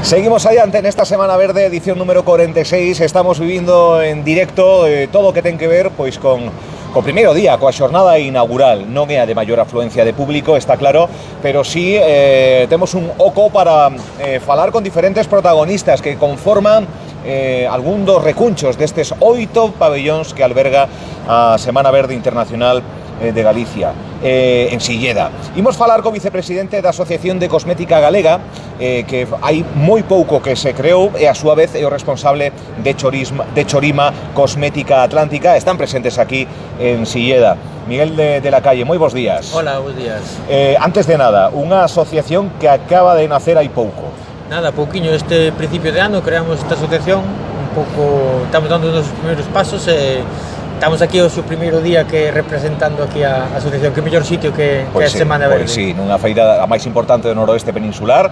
Seguimos adiante en esta Semana Verde, edición número 46. Estamos vivindo en directo todo o que ten que ver pois con primeiro día, coa xornada inaugural. Non é a de maior afluencia de público, está claro, pero sí temos un oco para falar con diferentes protagonistas que conforman algún dos recunchos destes 8 pabellóns que alberga a Semana Verde Internacional de Galicia, en Silleda. Imos falar co vicepresidente da Asociación de Cosmética Galega, que hai moi pouco que se creou e a súa vez é o responsable de Chorima Cosmética Atlántica. Están presentes aquí en Silleda. Miguel de la Calle, moi bons días. Hola, bons días. Antes de nada, unha asociación que acaba de nacer hai pouco. Nada, pouquiño, este principio de ano creamos esta asociación, un pouco, estamos dando os primeiros pasos e estamos aquí o seu primeiro día que representando aquí a asociación, que mellor sitio que a Semana Verde. Pois sí, nunha feira a máis importante do noroeste peninsular.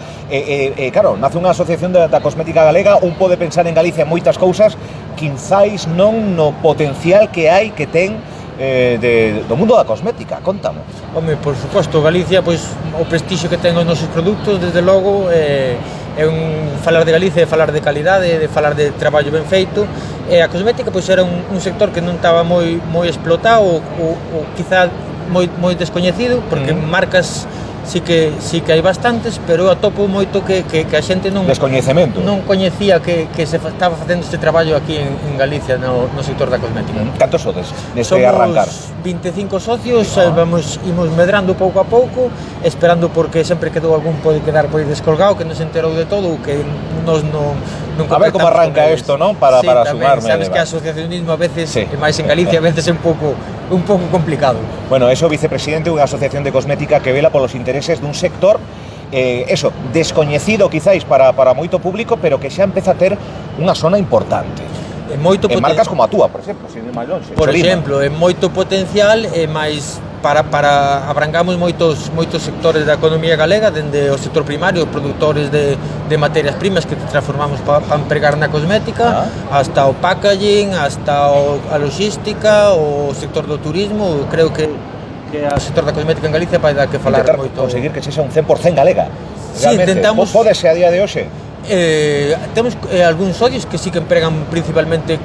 Claro, nace unha asociación da cosmética galega, un pode pensar en Galicia en moitas cousas, quinzáis non no potencial que hai, que ten do mundo da cosmética. Contamos. Home, por suposto, Galicia, pois o prestixio que ten os nosos produtos, desde logo, falar de Galicia, de falar de calidade, de falar de traballo ben feito. E a cosmética pois era un sector que non estaba moi explotado ou quizá moi descoñecido, porque marcas sí que hai bastantes, pero eu atopo moito que a xente non coñecía que se estaba facendo este traballo aquí en Galicia no sector da cosmética. Cantos sodes neste arrancar? Somos 25 socios, imos medrando pouco a pouco, esperando porque sempre quedou algún pode quedar por aí descolgado, que non se enterou de todo, que nos non a ver como arranca isto, non? Para sumarme. Sabes que a asociacionismo a veces, máis en Galicia, a veces é un pouco complicado. Bueno, eso, vicepresidente, unha asociación de cosmética que vela polos intereses dun sector descoñecido quizáis para moito público, pero que xa empeza a ter unha zona importante. En marcas como a túa, por exemplo, sin ir máis longe. Por exemplo, é moito potencial e máis para abrangamos moitos sectores da economía galega, dende o sector primario, os produtores de materias primas que transformamos para empregar na cosmética, hasta o packaging, hasta a logística, o sector do turismo. Creo que o sector da cosmética en Galicia vai dar que falar moito. Conseguir que sexa un 100% galega. Sí, intentamos. Pódese a día de hoxe? Temos algúns socios que sí que empregan principalmente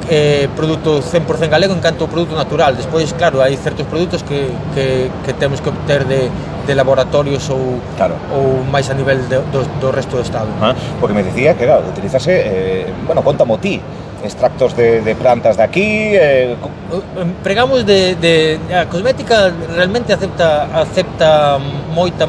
produto 100% galego en canto ao produto natural. Despois, claro, hai certos produtos que temos que obter de laboratorios ou máis a nivel do resto do Estado. Porque me decía que, claro, utilizase, contamo ti, extractos de plantas de aquí. Empregamos a cosmética realmente acepta moita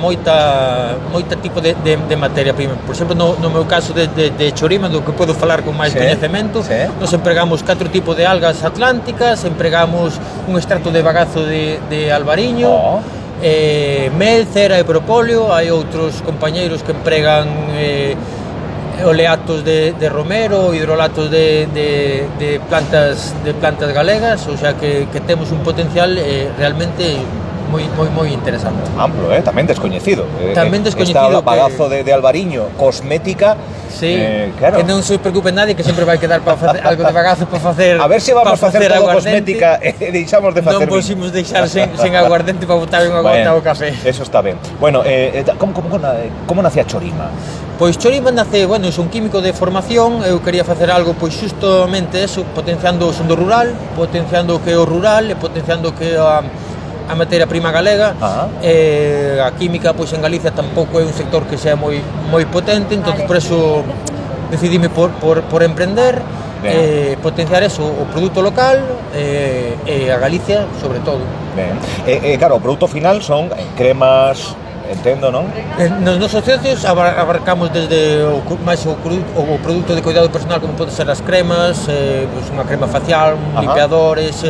tipo de materia prima. Por exemplo, no meu caso de Chorima, do que podo falar con máis coñecemento, nos empregamos 4 tipos de algas atlánticas, empregamos un extracto de bagazo de albariño, mel, cera e propóleo. Hai outros compañeiros que empregan oleatos de romero, hidrolatos de plantas galegas, o sea que temos un potencial realmente moi interesante. Amplo, tamén descoñecido. Está o bagazo de albariño, cosmética. Sí, claro. Que non se preocupe nadie, que sempre vai quedar para facer algo de bagazo para facer. A ver se vamos a facer todo cosmética e deixamos de facer. Non posimos deixar sen aguardente para botar unha gota ao café. Eso está ben. Bueno, como nace a Chorima? Pois Chorima nace, son químico de formación. Eu quería facer algo pois justamente eso, potenciando o sondo rural, potenciando o que é o rural e potenciando o que é a materia prima galega. A química pois en Galicia tampouco é un sector que sea moi potente, entonces por eso decidime por emprender, potenciar eso, o produto local e a Galicia sobre todo. Claro, o produto final son cremas, entendo, non? Nos nosos socios abarcamos desde o produto de cuidado personal, como pode ser as cremas, unha crema facial, limpiadores,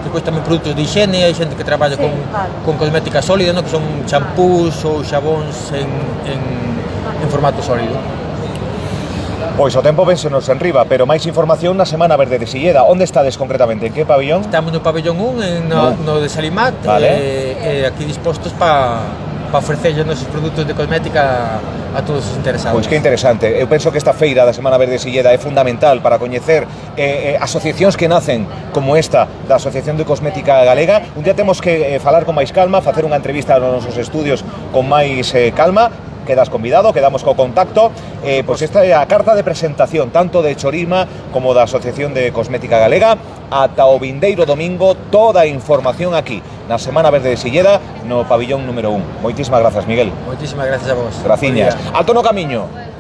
depois tamén produtos de higiene. Hai xente que traballa con cosmética sólida, que son champús ou xabóns en formato sólido. Pois o tempo vénsenos en riba, pero máis información na Semana Verde de Silleda. Onde estades concretamente? En que pabellón? Estamos no pabellón 1, no de Salimat, aquí dispostos para ofrecerlle os nosos produtos de cosmética a todos os interesados. Pois que interesante. Eu penso que esta feira da Semana Verde de Silleda é fundamental para coñecer asociacións que nacen como esta da Asociación de Cosmética Galega. Un día temos que falar con máis calma, facer unha entrevista nos nosos estudios con máis calma. quedas convidado, quedamos co contacto. Pois esta é a carta de presentación tanto de Chorisma como da Asociación de Cosmética Galega. Ata o vindeiro domingo, toda a información aquí na Semana Verde de Silleda, no pabillón número 1. Moitísimas grazas, Miguel. Moitísimas gracias a vos. Graciñas. Alto no camiño.